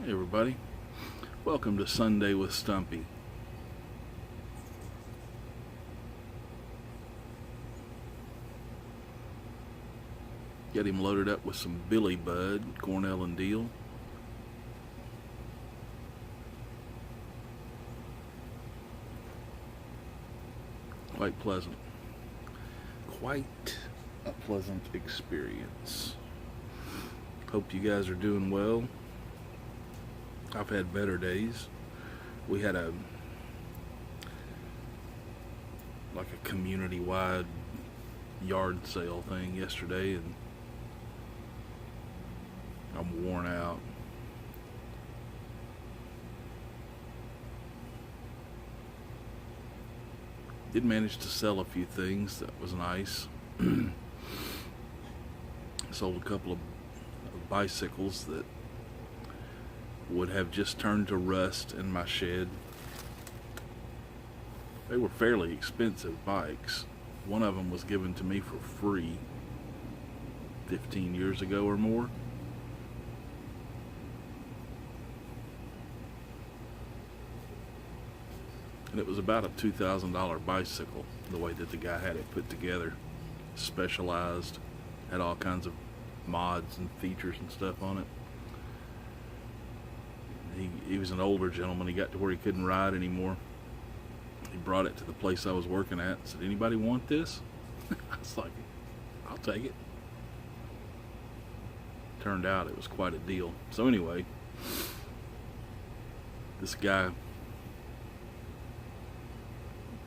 Hey everybody, welcome to Sunday with Stumpy. Got him loaded up with some Billy Bud, Cornell and Deal. Quite pleasant. Quite a pleasant experience. Hope you guys are doing well. I've had better days. We had a community-wide yard sale thing yesterday, and I'm worn out. Did manage to sell a few things. That was nice. Sold a couple of bicycles that would have just turned to rust in my shed. They were fairly expensive bikes. One of them was given to me for free 15 years ago or more. And it was about a $2,000 bicycle, the way that the guy had it put together. Specialized, had all kinds of mods and features and stuff on it. He was an older gentleman. He got to where he couldn't ride anymore. He brought it to the place I was working at and said, "Anybody want this?" I was like, "I'll take it." Turned out it was quite a deal. So anyway, this guy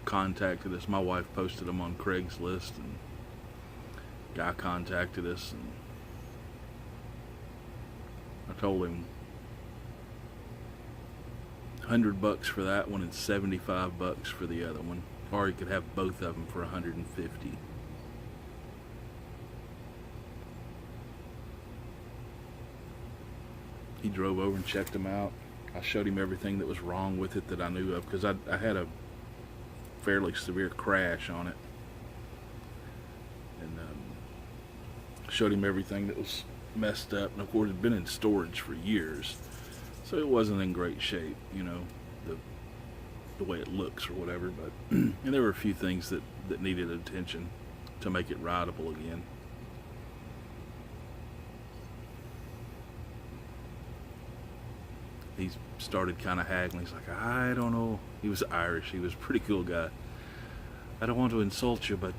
contacted us. My wife posted him on Craigslist, and guy contacted us, and I told him $100 for that one and $75 for the other one, or he could have both of them for $150. He drove over and checked them out. I showed him everything that was wrong with it that I knew of, because I had a fairly severe crash on it, and showed him everything that was messed up. And of course, it had been in storage for years, so it wasn't in great shape, the way it looks or whatever. But and there were a few things that needed attention to make it rideable again. He started kind of haggling. He's like, "I don't know." He was Irish. He was a pretty cool guy. "I don't want to insult you, but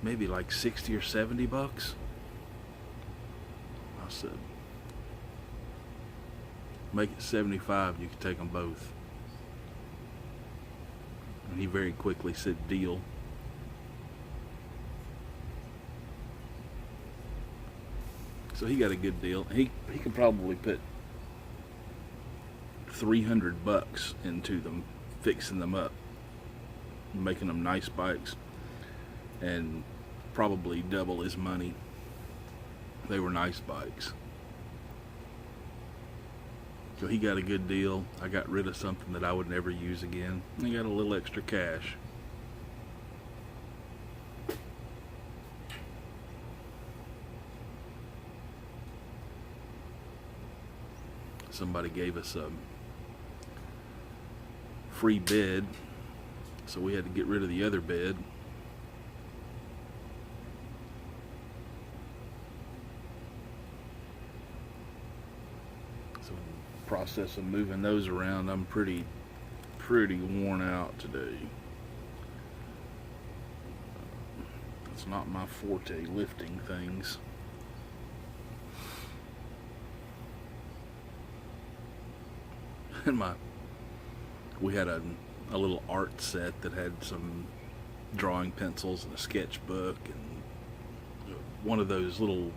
maybe like $60 or $70. I said, "Make it 75 and you can take them both." And he very quickly said, "Deal." So he got a good deal. He could probably put $300 into them, fixing them up, making them nice bikes, and probably double his money. They were nice bikes. So he got a good deal. I got rid of something that I would never use again. I got a little extra cash. Somebody gave us a free bed, so we had to get rid of the other bed. So in the process of moving those around, I'm pretty worn out today. It's not my forte, lifting things. And we had a little art set that had some drawing pencils and a sketchbook and one of those little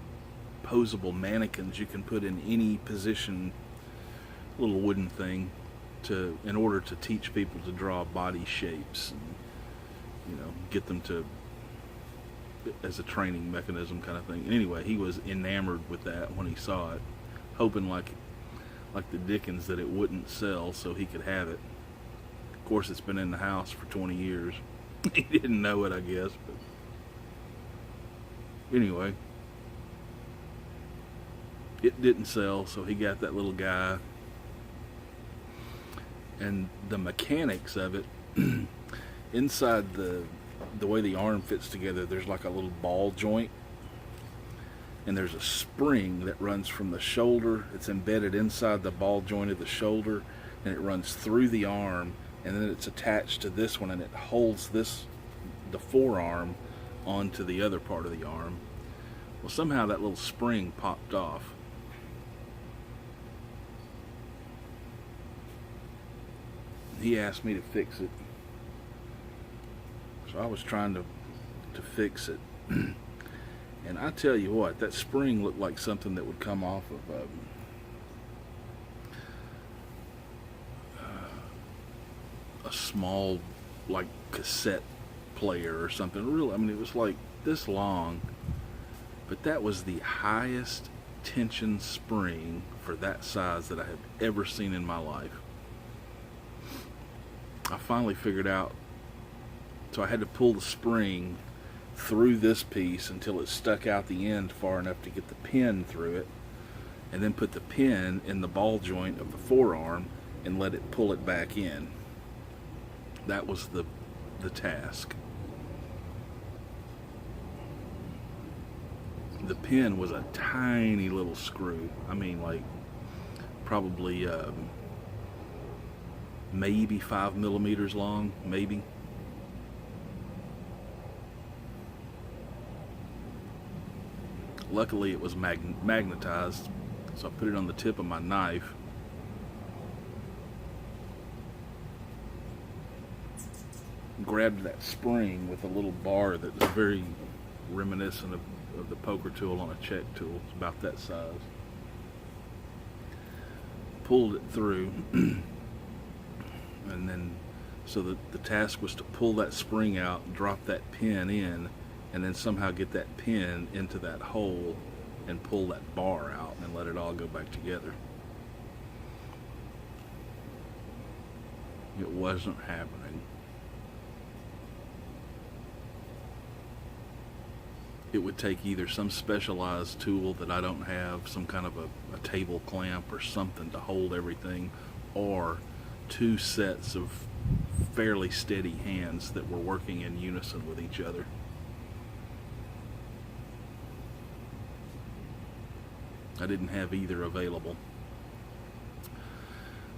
posable mannequins you can put in any position, little wooden thing, in order to teach people to draw body shapes and get them to, as a training mechanism kind of thing. And anyway, he was enamored with that when he saw it, hoping like the dickens that it wouldn't sell so he could have it. Of course, it's been in the house for 20 years. He didn't know it, I guess, but anyway, It didn't sell, so he got that little guy. And the mechanics of it, inside the way the arm fits together, there's like a little ball joint, and there's a spring that runs from the shoulder. It's embedded inside the ball joint of the shoulder, and it runs through the arm, and then it's attached to this one, and it holds the forearm onto the other part of the arm. Well, somehow that little spring popped off. He asked me to fix it, so I was trying to fix it. And I tell you what, that spring looked like something that would come off of a small, like, cassette player or something. Really, I mean, it was like this long, but that was the highest tension spring for that size that I have ever seen in my life. I finally figured out, so I had to pull the spring through this piece until it stuck out the end far enough to get the pin through it, and then put the pin in the ball joint of the forearm and let it pull it back in. That was the task. The pin was a tiny little screw. I mean, like, probably maybe 5 millimeters long, maybe. Luckily it was magnetized, so I put it on the tip of my knife. Grabbed that spring with a little bar that was very reminiscent of the poker tool on a check tool. It's about that size. Pulled it through. And then, so the task was to pull that spring out, drop that pin in, and then somehow get that pin into that hole and pull that bar out and let it all go back together. It wasn't happening. It would take either some specialized tool that I don't have, some kind of a table clamp or something to hold everything, or 2 sets of fairly steady hands that were working in unison with each other. I didn't have either available.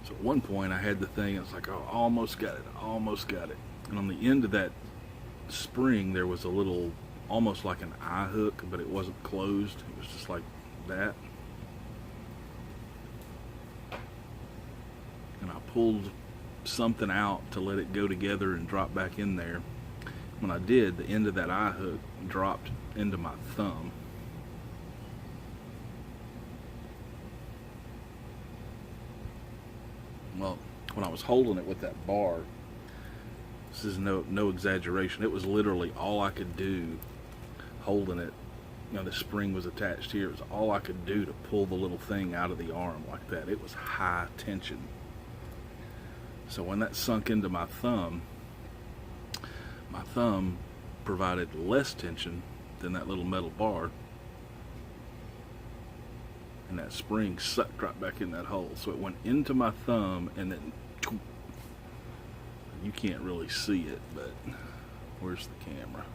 So at one point I had the thing, I was like, oh, almost got it. And on the end of that spring there was a little, almost like an eye hook, but it wasn't closed. It was just like that. And I pulled something out to let it go together and drop back in there. When I did, the end of that eye hook dropped into my thumb. Well, when I was holding it with that bar, this is no exaggeration, it was literally all I could do holding it. You know, the spring was attached here. It was all I could do to pull the little thing out of the arm like that. It was high tension. So when that sunk into my thumb provided less tension than that little metal bar, and that spring sucked right back in that hole. So it went into my thumb, and then you can't really see it, but where's the camera?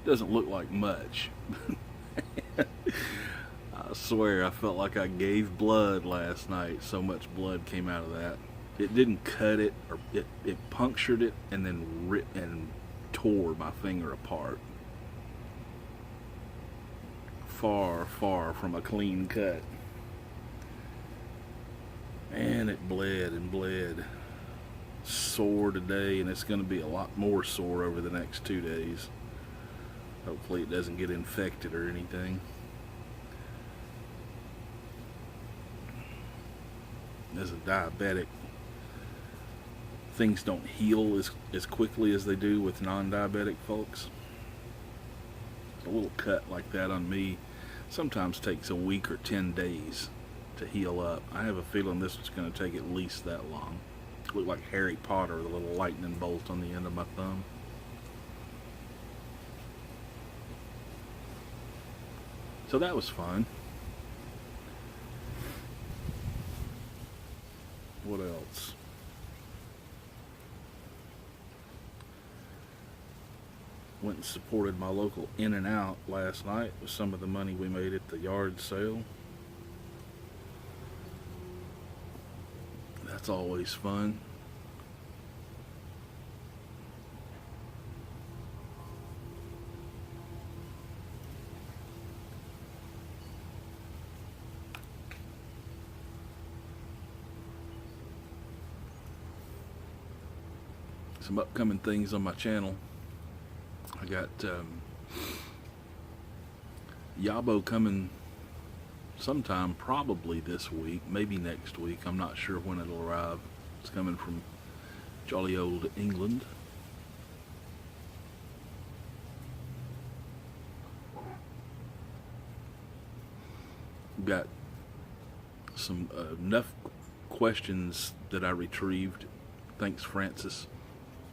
Doesn't look like much. I swear I felt like I gave blood last night. So much blood came out of that. It didn't cut it, or it punctured it and then ripped and tore my finger apart. Far, far from a clean cut. And it bled and bled. Sore today, and it's going to be a lot more sore over the next 2 days. Hopefully it doesn't get infected or anything. As a diabetic, things don't heal as quickly as they do with non-diabetic folks. A little cut like that on me sometimes takes a week or 10 days to heal up. I have a feeling this is going to take at least that long. It looked like Harry Potter, the little lightning bolt on the end of my thumb. So that was fun. What else? Went and supported my local In-N-Out last night with some of the money we made at the yard sale. That's always fun. Some upcoming things on my channel. I got Yabo coming sometime, probably this week, maybe next week. I'm not sure when it'll arrive. It's coming from jolly old England. Got some enough questions that I retrieved. Thanks, Francis,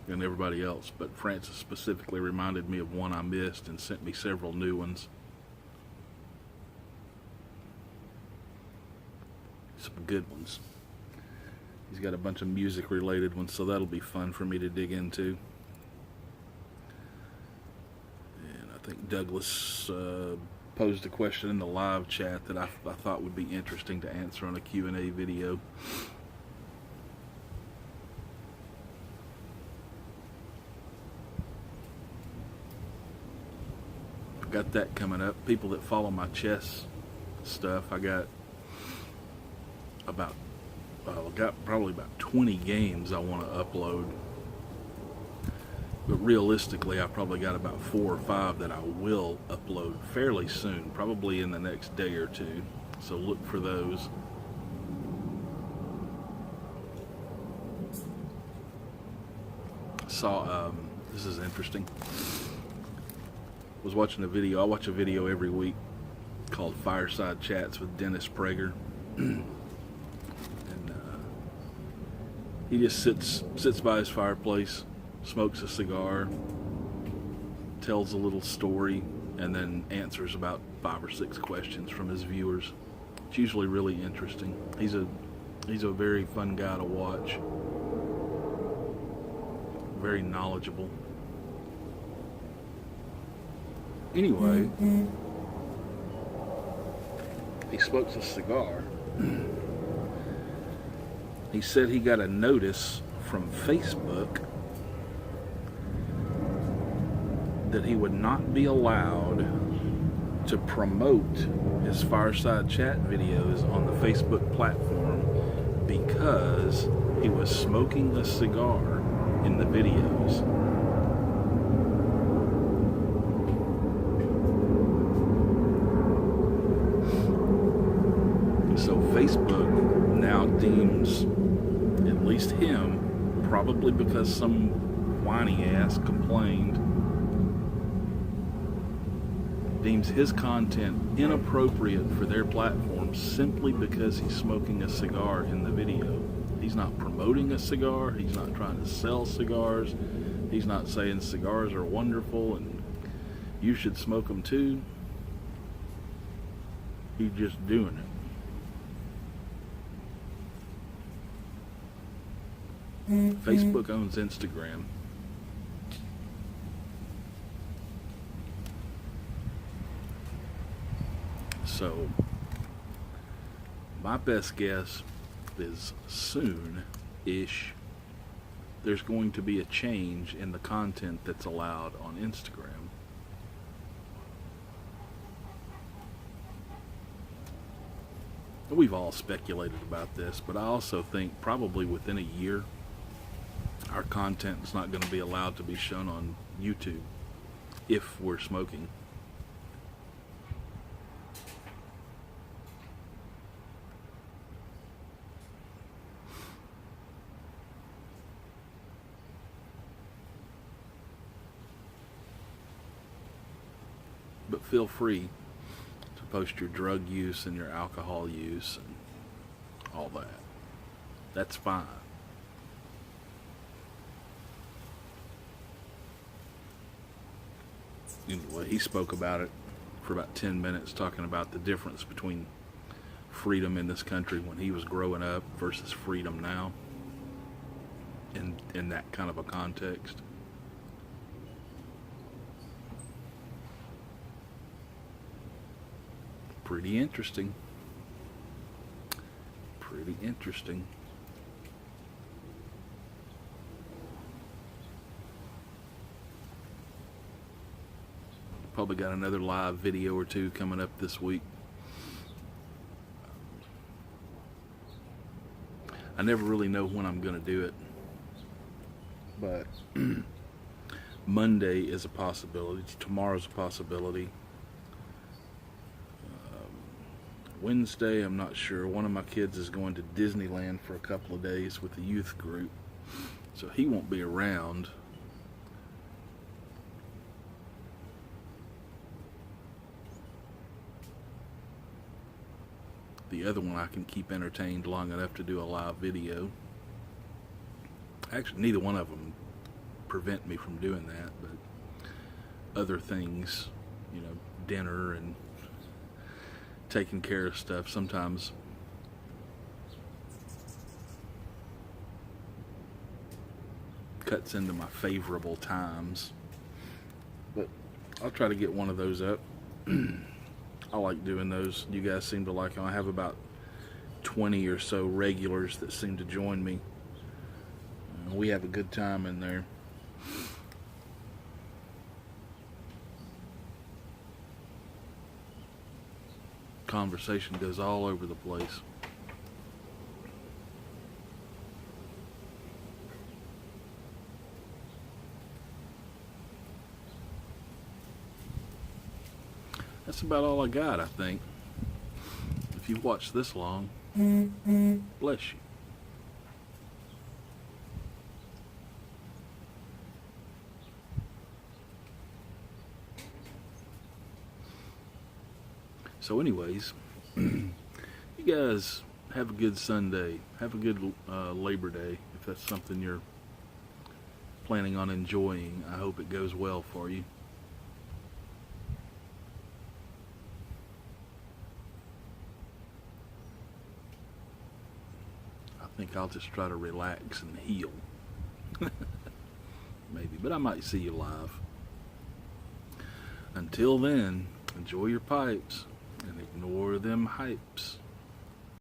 and everybody else, but Francis specifically reminded me of one I missed and sent me several new ones. Some good ones. He's got a bunch of music related ones, so that'll be fun for me to dig into. And I think Douglas posed a question in the live chat that I thought would be interesting to answer on a Q&A video. Got that coming up. People that follow my chess stuff, I got probably about 20 games I want to upload, but realistically I probably got about 4 or 5 that I will upload fairly soon, probably in the next day or two, so look for those. Saw this is interesting. Was watching a video. I watch a video every week called Fireside Chats with Dennis Prager. And he just sits by his fireplace, smokes a cigar, tells a little story, and then answers about 5 or 6 questions from his viewers. It's usually really interesting. He's a very fun guy to watch. Very knowledgeable. Anyway, he smokes a cigar. He said he got a notice from Facebook that he would not be allowed to promote his Fireside Chat videos on the Facebook platform because he was smoking a cigar in the videos. So Facebook now deems, at least him, probably because some whiny ass complained, deems his content inappropriate for their platform simply because he's smoking a cigar in the video. He's not promoting a cigar, he's not trying to sell cigars, he's not saying cigars are wonderful and you should smoke them too. He's just doing it. Facebook owns Instagram. So, my best guess is soon-ish, there's going to be a change in the content that's allowed on Instagram. We've all speculated about this, but I also think probably within a year, our content is not going to be allowed to be shown on YouTube if we're smoking. But feel free to post your drug use and your alcohol use and all that. That's fine. Anyway, he spoke about it for about 10 minutes, talking about the difference between freedom in this country when he was growing up versus freedom now, in that kind of a context. Pretty interesting. Pretty interesting. Probably got another live video or two coming up this week. I never really know when I'm going to do it, but Monday is a possibility. Tomorrow's a possibility. Wednesday, I'm not sure. One of my kids is going to Disneyland for a couple of days with the youth group, so he won't be around. The other one I can keep entertained long enough to do a live video. Actually, neither one of them prevent me from doing that, but other things, you know, dinner and taking care of stuff, sometimes cuts into my favorable times. But I'll try to get one of those up. I like doing those. You guys seem to like them. I have about 20 or so regulars that seem to join me. We have a good time in there. Conversation goes all over the place. That's about all I got, I think. If you've watched this long, bless you. So anyways, you guys have a good Sunday. Have a good Labor Day, if that's something you're planning on enjoying. I hope it goes well for you. I think I'll just try to relax and heal. Maybe, but I might see you live. Until then, enjoy your pipes and ignore them hypes.